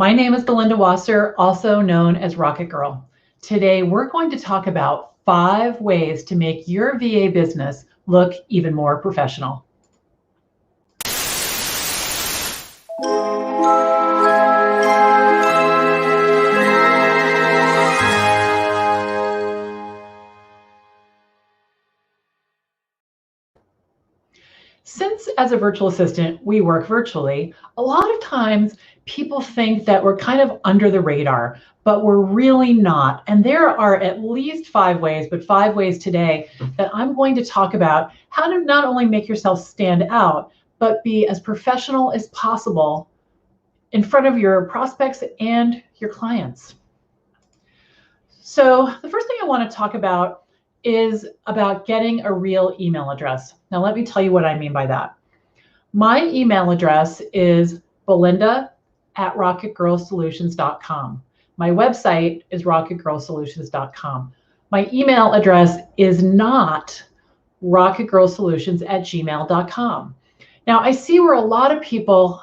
My name is Belinda Wasser, also known as Rocket Girl. Today, we're going to talk about 5 ways to make your VA business look even more professional. Since as a virtual assistant, we work virtually, a lot of times people think that we're kind of under the radar, but we're really not. And there are at least 5 ways, but 5 ways today that I'm going to talk about how to not only make yourself stand out, but be as professional as possible in front of your prospects and your clients. So the first thing I want to talk about is about getting a real email address. Now, let me tell you what I mean by that. My email address is belinda@rocketgirlsolutions.com. My website is rocketgirlsolutions.com. My email address is not rocketgirlsolutions@gmail.com. Now, I see where a lot of people,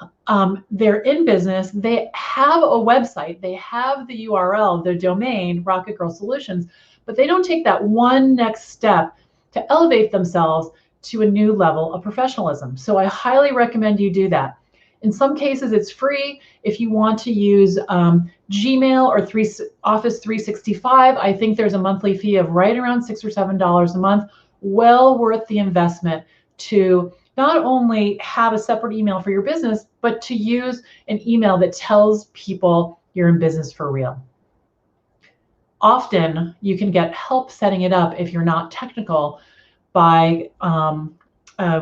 they're in business, they have a website, they have the URL, the domain, Rocket Girl Solutions, but they don't take that one next step to elevate themselves to a new level of professionalism. So I highly recommend you do that. In some cases, it's free. If you want to use Gmail or Office 365, I think there's a monthly fee of right around $6 or $7 a month. Well worth the investment to not only have a separate email for your business, but to use an email that tells people you're in business for real. Often you can get help setting it up if you're not technical by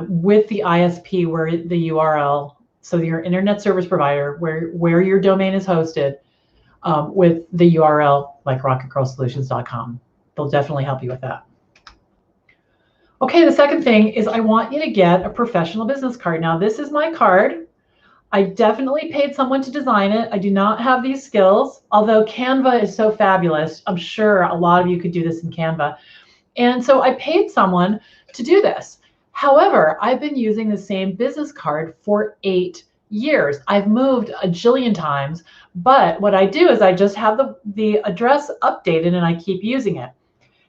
with the ISP, where the URL, so your internet service provider, where your domain is hosted, with the URL like rocketgirlsolutions.com. They'll definitely help you with that. Okay, the second thing is I want you to get a professional business card. Now, this is my card. I definitely paid someone to design it. I do not have these skills, although Canva is so fabulous. I'm sure a lot of you could do this in Canva. And so I paid someone to do this. However, I've been using the same business card for 8 years. I've moved a jillion times, but what I do is I just have the address updated and I keep using it.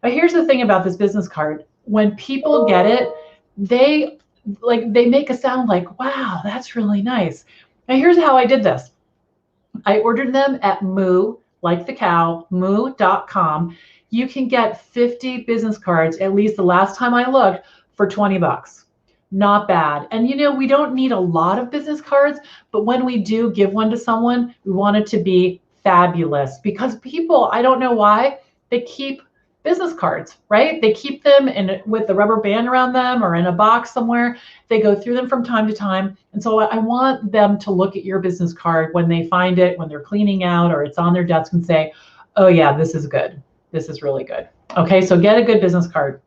Now, here's the thing about this business card. When people get it, they make a sound like, wow, that's really nice. Now, here's how I did this. I ordered them at Moo, like the cow, moo.com. You can get 50 business cards, at least the last time I looked, for 20 bucks. Not bad. And we don't need a lot of business cards, but when we do give one to someone, we want it to be fabulous, because people, I don't know why, they keep business cards, right? They keep them with the rubber band around them or in a box somewhere. They go through them from time to time. And so I want them to look at your business card when they find it, when they're cleaning out or it's on their desk, and say, oh yeah, this is good. This is really good. Okay, so get a good business card.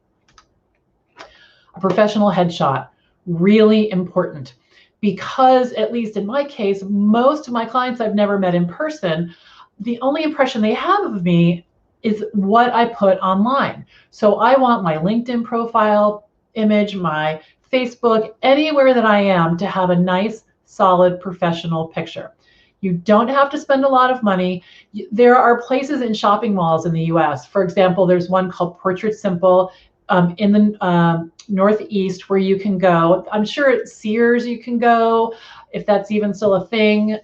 A professional headshot, really important, because at least in my case, most of my clients I've never met in person. The only impression they have of me is what I put online. So I want my LinkedIn profile image, my Facebook, anywhere that I am, to have a nice, solid, professional picture. You don't have to spend a lot of money. There are places in shopping malls in the US. For example, there's one called Portrait Simple in the Northeast, where you can go. I'm sure at Sears you can go, if that's even still a thing,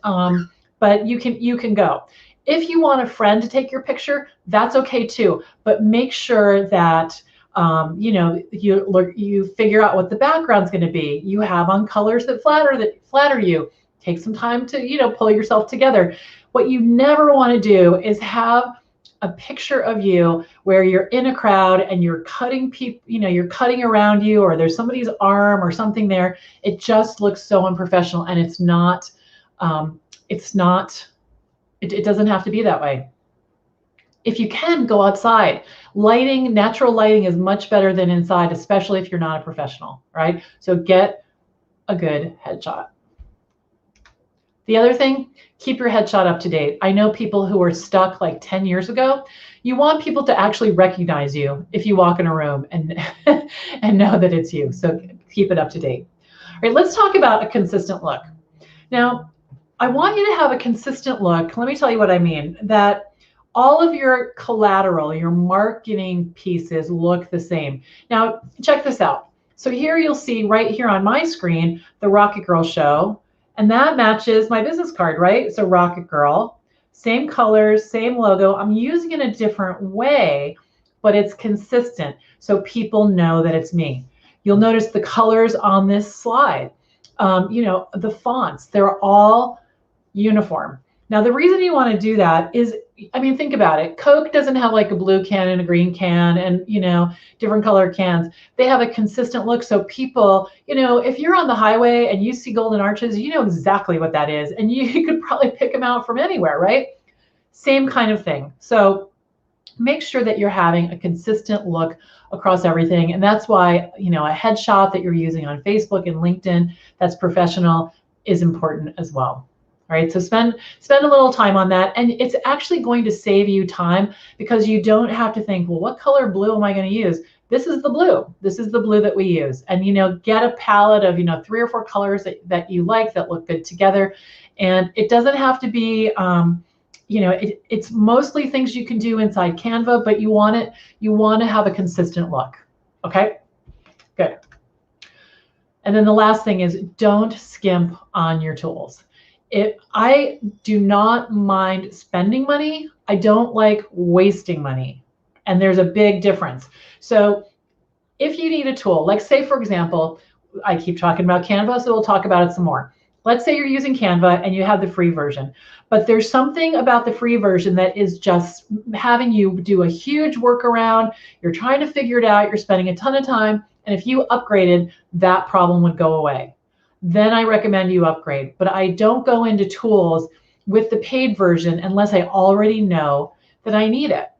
but you can go. If you want a friend to take your picture, that's okay too. But make sure that you figure out what the background's going to be. You have on colors that flatter you. Take some time to pull yourself together. What you never want to do is have a picture of you where you're in a crowd and you're cutting you're cutting around you, or there's somebody's arm or something there. It just looks so unprofessional, and it's not. It doesn't have to be that way. If you can, go outside. Lighting, natural lighting is much better than inside, especially if you're not a professional, right? So get a good headshot. The other thing, keep your headshot up to date. I know people who were stuck like 10 years ago. You want people to actually recognize you if you walk in a room and know that it's you. So keep it up to date. All right, let's talk about a consistent look. Now, I want you to have a consistent look. Let me tell you what I mean. That all of your collateral, your marketing pieces look the same. Now, check this out. So here you'll see right here on my screen, the Rocket Girl show, and that matches my business card, right? So Rocket Girl, same colors, same logo. I'm using it a different way, but it's consistent so people know that it's me. You'll notice the colors on this slide. The fonts, they're all uniform. Now, the reason you want to do that is, I mean, think about it. Coke doesn't have like a blue can and a green can and, different color cans. They have a consistent look. So people, if you're on the highway and you see Golden Arches, you know exactly what that is. And you could probably pick them out from anywhere, right? Same kind of thing. So make sure that you're having a consistent look across everything. And that's why, a headshot that you're using on Facebook and LinkedIn that's professional is important as well. All right, so spend a little time on that, and it's actually going to save you time because you don't have to think, well, what color blue am I going to use? This is the blue. This is the blue that we use, and get a palette of 3 or 4 colors that you like that look good together, and it doesn't have to be. It's mostly things you can do inside Canva, but you want to have a consistent look. Okay, good. And then the last thing is don't skimp on your tools. I do not mind spending money. I don't like wasting money. And there's a big difference. So if you need a tool, like say, for example, I keep talking about Canva, so we'll talk about it some more. Let's say you're using Canva and you have the free version, but there's something about the free version that is just having you do a huge workaround. You're trying to figure it out. You're spending a ton of time. And if you upgraded, that problem would go away. Then I recommend you upgrade. But I don't go into tools with the paid version unless I already know that I need it.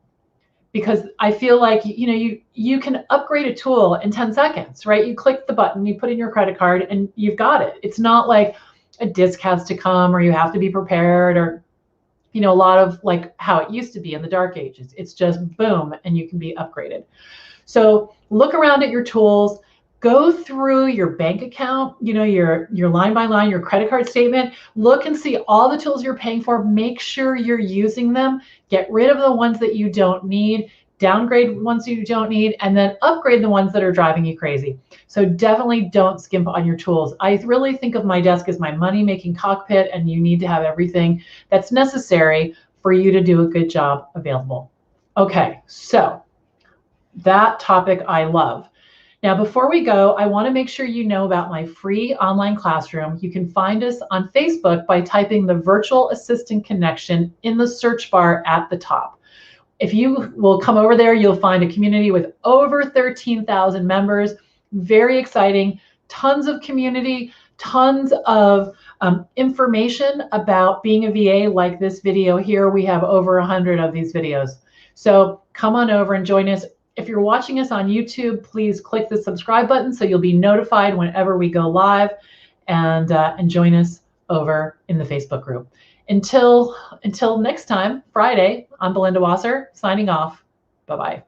Because I feel like, you can upgrade a tool in 10 seconds, right? You click the button, you put in your credit card, and you've got it. It's not like a disc has to come or you have to be prepared or, a lot of like how it used to be in the dark ages. It's just boom, and you can be upgraded. So look around at your tools. Go through your bank account, your line by line, your credit card statement. Look and see all the tools you're paying for. Make sure you're using them. Get rid of the ones that you don't need. Downgrade ones you don't need, and then upgrade the ones that are driving you crazy. So definitely don't skimp on your tools. I really think of my desk as my money-making cockpit, and you need to have everything that's necessary for you to do a good job available. Okay, so that topic I love. Now, before we go, I want to make sure you know about my free online classroom. You can find us on Facebook by typing the Virtual Assistant Connection in the search bar at the top. If you will come over there, you'll find a community with over 13,000 members. Very exciting. Tons of community, tons of information about being a VA like this video here. We have over 100 of these videos. So come on over and join us. If you're watching us on YouTube, please click the subscribe button so you'll be notified whenever we go live, and join us over in the Facebook group. Until next time, Friday, I'm Belinda Wasser, signing off. Bye-bye.